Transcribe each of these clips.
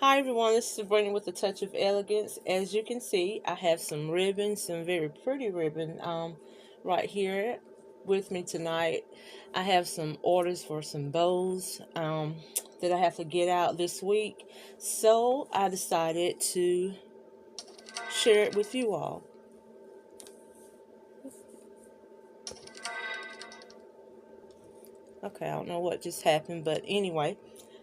Hi everyone, this is Sabrina with a touch of elegance. As you can see, I have some ribbon, some very pretty ribbon right here with me tonight. I have some orders for some bows that I have to get out this week, so I decided to share it with you all. Okay, I don't know what just happened, but anyway,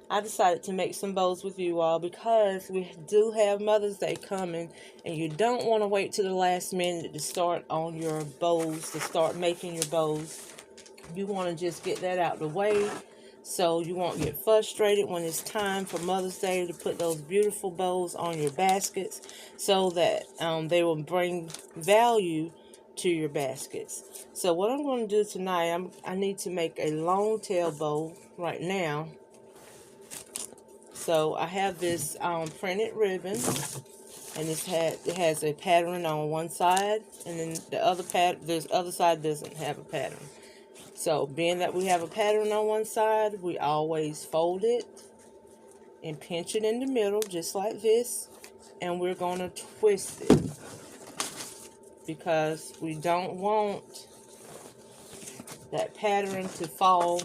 I decided to make some bows with you all because we do have Mother's Day coming, and you don't want to wait to the last minute to start on your bows, to start making your bows. You want to just get that out of the way so you won't get frustrated when it's time for Mother's Day to put those beautiful bows on your baskets, so that they will bring value to your baskets. So what I'm going to do tonight, I need to make a long tail bow right now. So I have this printed ribbon, and it has a pattern on one side, and then the other side doesn't have a pattern. So being that we have a pattern on one side, we always fold it and pinch it in the middle just like this, and we're going to twist it because we don't want that pattern to fall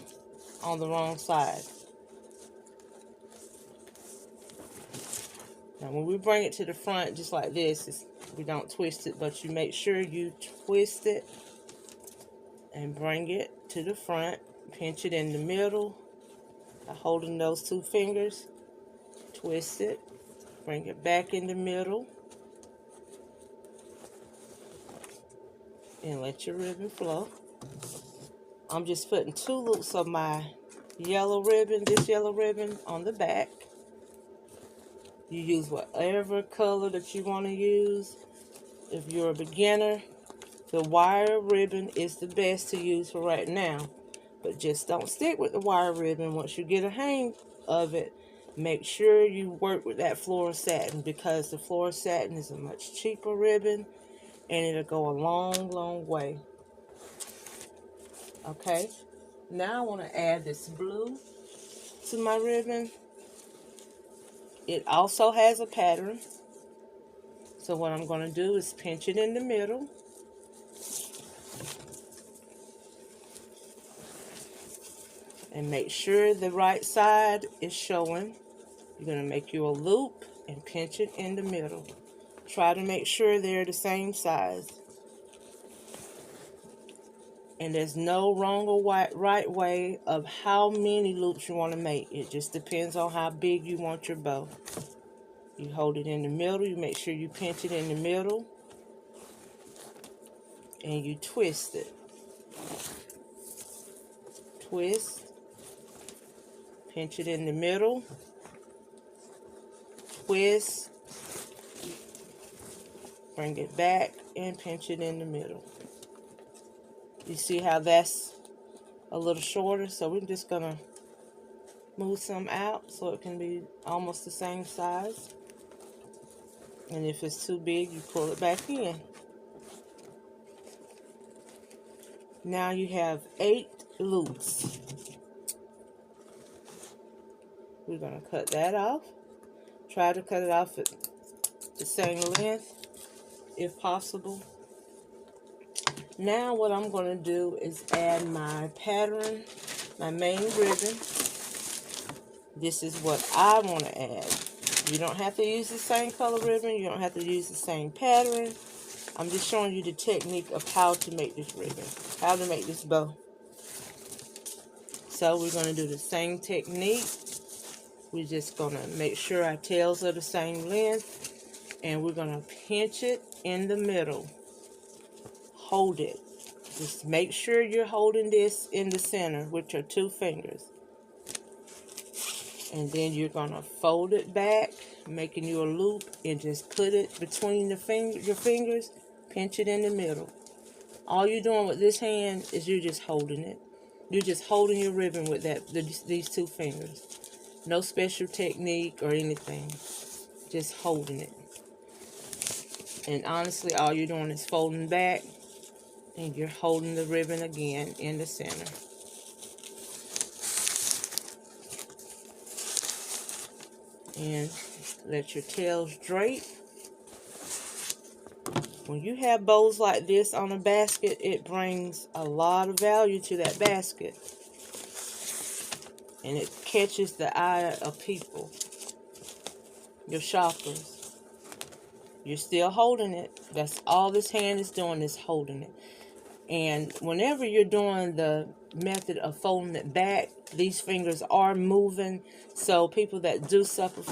on the wrong side. Now when we bring it to the front just like this, we don't twist it, but you make sure you twist it and bring it to the front. Pinch it in the middle by holding those two fingers. Twist it, bring it back in the middle, and let your ribbon flow. I'm just putting two loops of my yellow ribbon, this yellow ribbon, on the back. You use whatever color that you want to use. If you're a beginner, the wire ribbon is the best to use for right now. But just don't stick with the wire ribbon. Once you get a hang of it, make sure you work with that floral satin, because the floral satin is a much cheaper ribbon and it'll go a long, long way. Okay, now I want to add this blue to my ribbon. It also has a pattern. So what I'm going to do is pinch it in the middle. And make sure the right side is showing. You're going to make you a loop and pinch it in the middle. Try to make sure they're the same size. And there's no wrong or right way of how many loops you want to make. It just depends on how big you want your bow. You hold it in the middle. You make sure you pinch it in the middle. And you twist it. Twist. Pinch it in the middle. Twist. Bring it back and pinch it in the middle. You see how that's a little shorter? So we're just going to move some out so it can be almost the same size. And if it's too big, you pull it back in. Now you have 8 loops. We're going to cut that off. Try to cut it off at the same length if possible. Now what I'm going to do is add my pattern, my main ribbon. This is what I want to add. You don't have to use the same color ribbon. You don't have to use the same pattern. I'm just showing you the technique of how to make this ribbon, how to make this bow. So we're going to do the same technique. We're just going to make sure our tails are the same length, and we're going to pinch it in the middle. Hold it. Just make sure you're holding this in the center with your 2 fingers. And then you're going to fold it back, making you a loop, and just put it between your fingers, pinch it in the middle. All you're doing with this hand is you're just holding it. You're just holding your ribbon with these 2 fingers. No special technique or anything. Just holding it. And honestly, all you're doing is folding back, and you're holding the ribbon again in the center. and let your tails drape. When you have bows like this on a basket, it brings a lot of value to that basket. And it catches the eye of people, your shoppers. You're still holding it. That's all this hand is doing, is holding it. And whenever you're doing the method of folding it back, these fingers are moving. So people that do suffer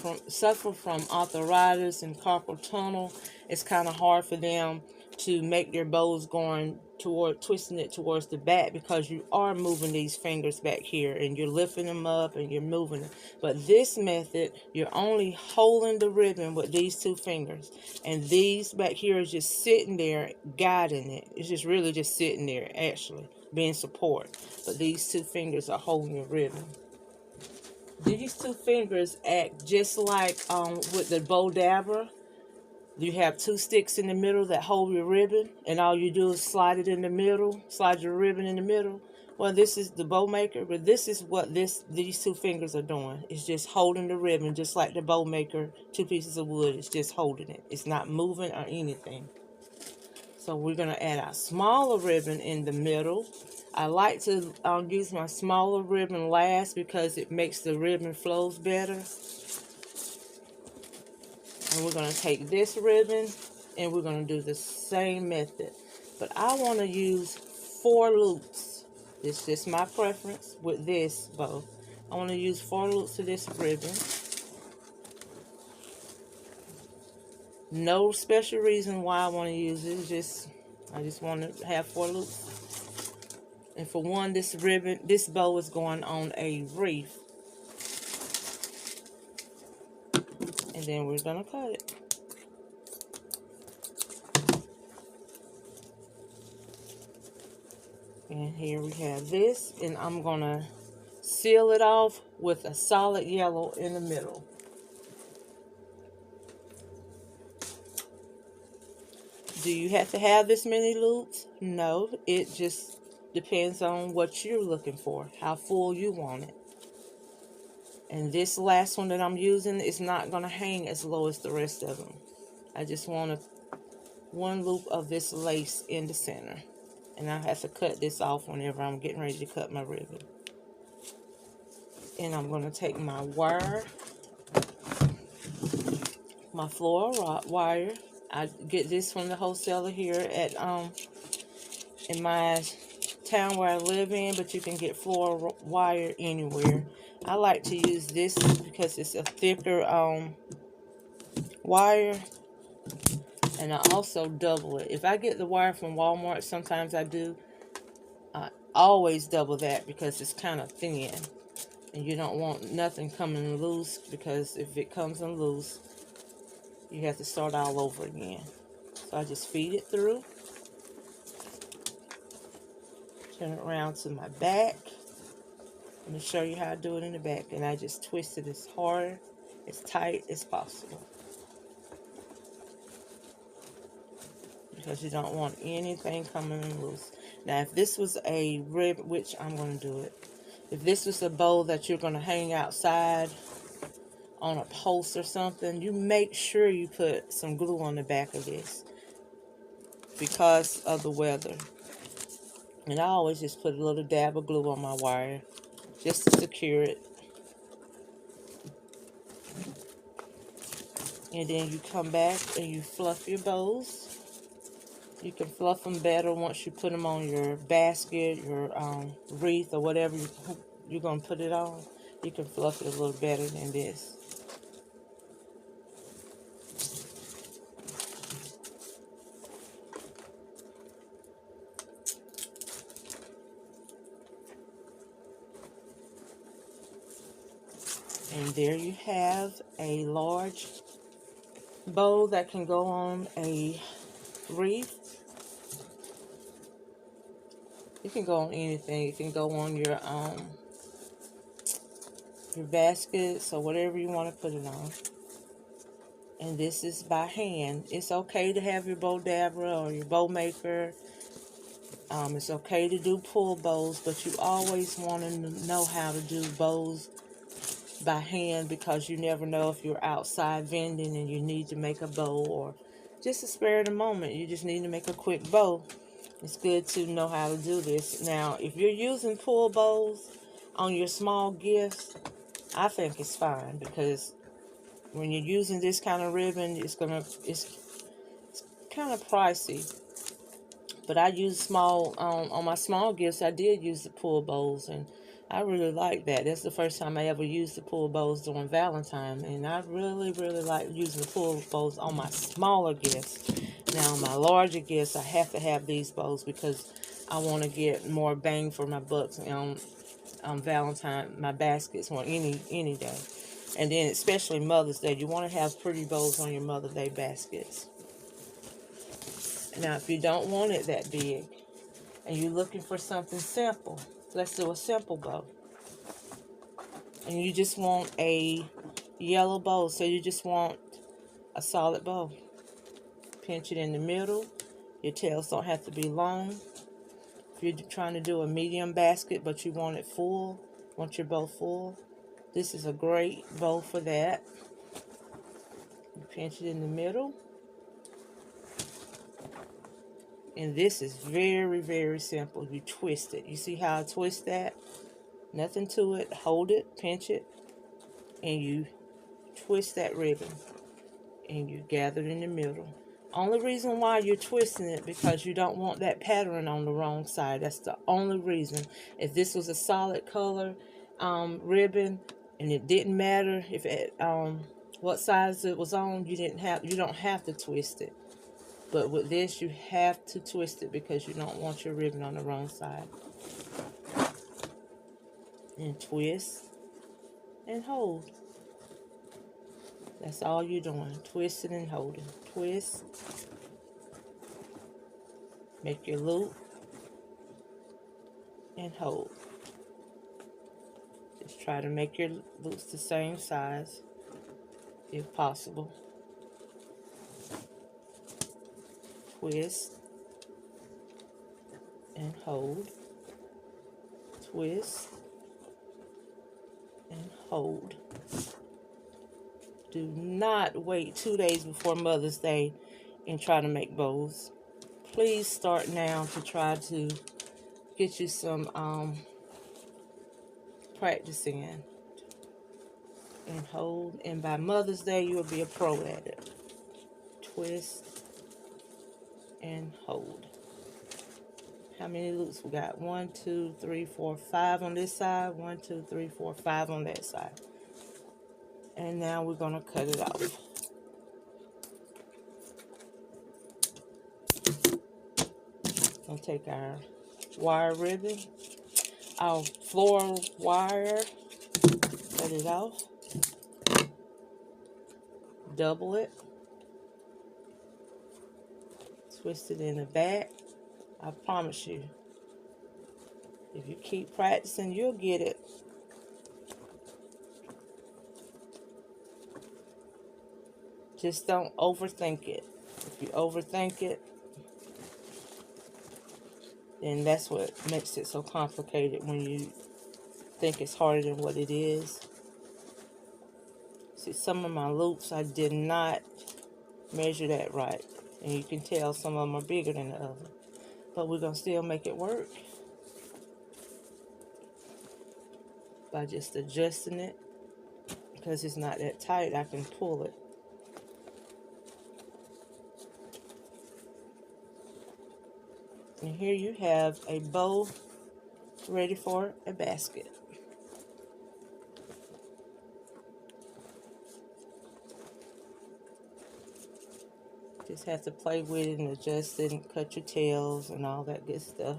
from arthritis and carpal tunnel, it's kind of hard for them to make their bows going toward twisting it towards the back, because you are moving these fingers back here and you're lifting them up and you're moving them. But this method, you're only holding the ribbon with these two fingers, and these back here is just sitting there guiding it. It's just really just sitting there, actually being support. But these two fingers are holding your ribbon. These two fingers act just like with the bow dabber. You have two sticks in the middle that hold your ribbon, and all you do is slide it in the middle, slide your ribbon in the middle. Well, this is the bow maker, but this is what these two fingers are doing. It's just holding the ribbon, just like the bow maker, two pieces of wood. It's just holding it. It's not moving or anything. So we're going to add our smaller ribbon in the middle. I like to use my smaller ribbon last because it makes the ribbon flows better. And we're going to take this ribbon and we're going to do the same method. But I want to use 4 loops. It's just my preference with this bow. I want to use 4 loops to this ribbon. No special reason why I want to use it. I just want to have 4 loops. And for one, this bow is going on a wreath. And then we're going to cut it. And here we have this, and I'm going to seal it off with a solid yellow in the middle. Do you have to have this many loops? No, it just depends on what you're looking for, how full you want it. And this last one that I'm using is not going to hang as low as the rest of them. I just want 1 loop of this lace in the center. And I have to cut this off whenever I'm getting ready to cut my ribbon. And I'm going to take my wire, my floral wire. I get this from the wholesaler here at in my town where I live in, but you can get floral wire anywhere. I like to use this because it's a thicker wire, and I also double it. If I get the wire from Walmart, sometimes I do. I always double that because it's kind of thin, and you don't want nothing coming loose, because if it comes loose, you have to start all over again. So I just feed it through, turn it around to my back. Let me show you how I do it in the back, and I just twist it as hard, as tight as possible, because you don't want anything coming loose. Now, if this was a ribbon, which I'm going to do it, if this was a bow that you're going to hang outside on a post or something, you make sure you put some glue on the back of this because of the weather. And I always just put a little dab of glue on my wire just to secure it. And then you come back and you fluff your bows. You can fluff them better once you put them on your basket, your wreath, or whatever you're going to put it on. You can fluff it a little better than this. And there you have a large bow that can go on a wreath. It can go on anything. It can go on your baskets or whatever you want to put it on. And this is by hand. It's okay to have your bow dabber or your bow maker. It's okay to do pull bows, but you always want to know how to do bows by hand, because you never know if you're outside vending and you need to make a bow, or just a spare of the moment, you just need to make a quick bow. It's good to know how to do this. Now, if you're using pull bows on your small gifts, I think it's fine, because when you're using this kind of ribbon, it's kind of pricey. But I use small, on my small gifts, I did use the pull bows, and I really like that. That's the first time I ever used the pull bows during Valentine, and I really, really like using the pull bows on my smaller gifts. Now, on my larger gifts, I have to have these bows because I want to get more bang for my bucks on Valentine, my baskets, or any day. And then especially Mother's Day, you want to have pretty bows on your Mother's Day baskets. Now, if you don't want it that big and you're looking for something simple, let's do a simple bow. And you just want a yellow bow, so you just want a solid bow. Pinch it in the middle. Your tails don't have to be long. If you're trying to do a medium basket but you want it full, want your bow full, this is a great bow for that. You pinch it in the middle. And this is very, very simple. You twist it. You see how I twist that? Nothing to it. Hold it, pinch it, and you twist that ribbon. And you gather it in the middle. Only reason why you're twisting it, because you don't want that pattern on the wrong side. That's the only reason. If this was a solid color ribbon, and it didn't matter if it what size it was on, you don't have to twist it. But with this, you have to twist it because you don't want your ribbon on the wrong side. And twist and hold. That's all you're doing. Twisting and holding. Twist. Make your loop. And hold. Just try to make your loops the same size if possible. Twist and hold. Twist and hold. Do not wait 2 days before Mother's Day and try to make bows. Please start now to try to get you some practice in. And hold. And by Mother's Day, you'll be a pro at it. Twist and hold. How many loops we got? 1, 2, 3, 4, 5 on this side. 1, 2, 3, 4, 5 on that side. And now we're going to cut it off. We'll take our wire ribbon, our floral wire, cut it off, double it, twist it in the back. I promise you, if you keep practicing, you'll get it. Just don't overthink it. If you overthink it, then that's what makes it so complicated, when you think it's harder than what it is. See, some of my loops, I did not measure that right. And you can tell some of them are bigger than the other. But we're going to still make it work by just adjusting it. Because it's not that tight, I can pull it. And here you have a bow ready for a basket. Just have to play with it and adjust it and cut your tails and all that good stuff.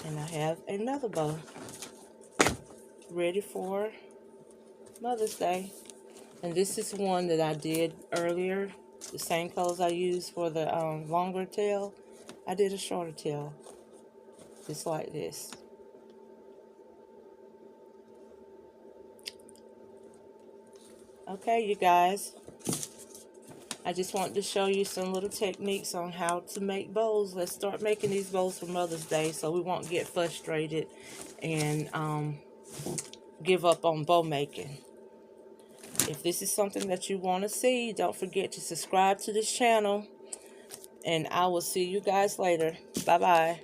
And I have another bow ready for Mother's Day. And this is one that I did earlier. The same colors I used for the longer tail, I did a shorter tail. Just like this. Okay, you guys. I just wanted to show you some little techniques on how to make bows. Let's start making these bows for Mother's Day so we won't get frustrated and give up on bow making. If this is something that you want to see, don't forget to subscribe to this channel. And I will see you guys later. Bye-bye.